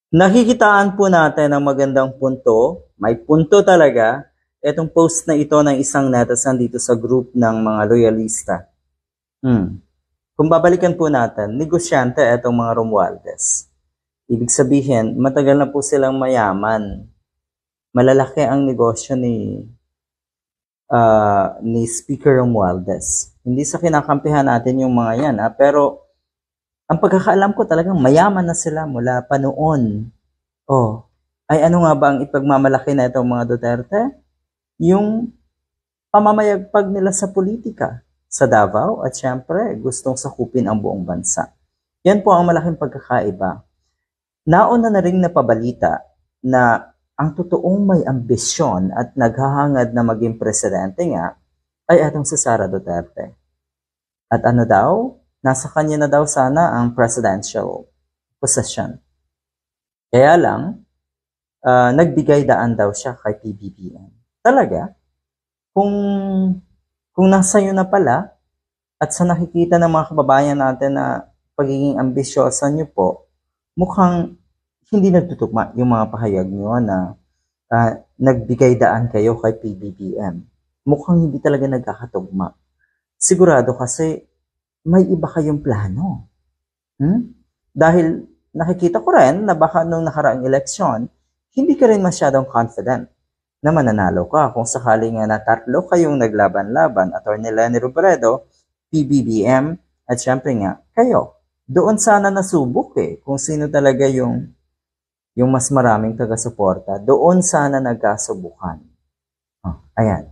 Nakikitaan po natin ang magandang punto. May punto talaga. Itong post na ito ng isang netizen dito sa group ng mga loyalista. Kung babalikan po natin, negosyante itong mga Romualdez. Ibig sabihin, matagal na po silang mayaman. Malalaki ang negosyo ni Speaker Romualdez. Hindi sa kinakampihan natin yung mga yan, pero ang pagkakaalam ko talagang mayaman na sila mula pa noon. Ay ano nga ba ang ipagmamalaki na itong mga Duterte? Yung pamamayagpag nila sa politika sa Davao at syempre gustong sakupin ang buong bansa. Yan po ang malaking pagkakaiba. Nauna na ring napabalita na ang totoong may ambisyon at naghahangad na maging presidente nga ay atong si Sara Duterte. At ano daw? Nasa kanya na daw sana ang presidential position. Kaya lang, nagbigay daan daw siya kay PBBM. Talaga? Kung nasa iyo na pala, at sa nakikita ng mga kababayan natin na pagiging ambisyosa niyo po, mukhang hindi nagtutugma yung mga pahayag niyo na nagbigay daan kayo kay PBBM. Mukhang hindi talaga nagkakatugma. Sigurado kasi may iba kayong plano. Dahil nakikita ko rin na baka nung nakaraang eleksyon, hindi ka rin masyadong confident na mananalo ka. Kung sakaling na tatlo kayong naglaban-laban, Atty. Leni Robredo, PBBM, at syempre nga, kayo. Doon sana nasubok kung sino talaga yung mas maraming taga-suporta. Doon sana nagkasubukan. Ayan.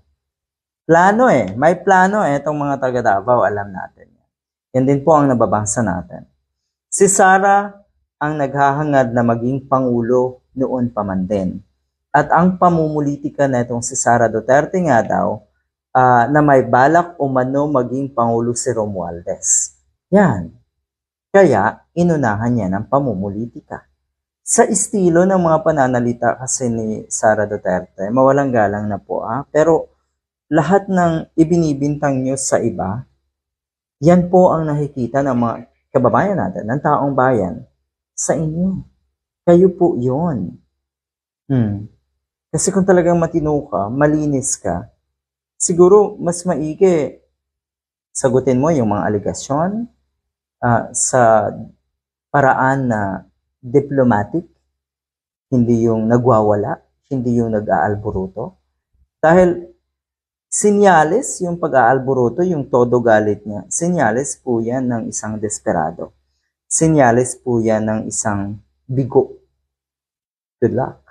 Plano May plano itong mga taga-Davao, alam natin. Yan din po ang nababasa natin. Si Sara ang naghahangad na maging Pangulo noon pa man din. At ang pamumulitika na itong si Sara Duterte nga daw, na may balak umano maging Pangulo si Romualdez. Yan. Kaya, inunahan niya ng pamumulitika. Sa estilo ng mga pananalita kasi ni Sara Duterte, mawalang galang na po pero lahat ng ibinibintang niyo sa iba, yan po ang nakikita ng mga kababayan natin, ng taong bayan, sa inyo. Kayo po yun. Kasi kung talagang matino ka, malinis ka, siguro mas maigi sagutin mo yung mga aligasyon sa paraan na diplomatic, hindi yung nagwawala, hindi yung nag-aalburuto. Dahil senyales yung pag-aalburuto, yung todo galit niya, senyales po yan ng isang desperado. Senyales po yan ng isang bigo. Good luck.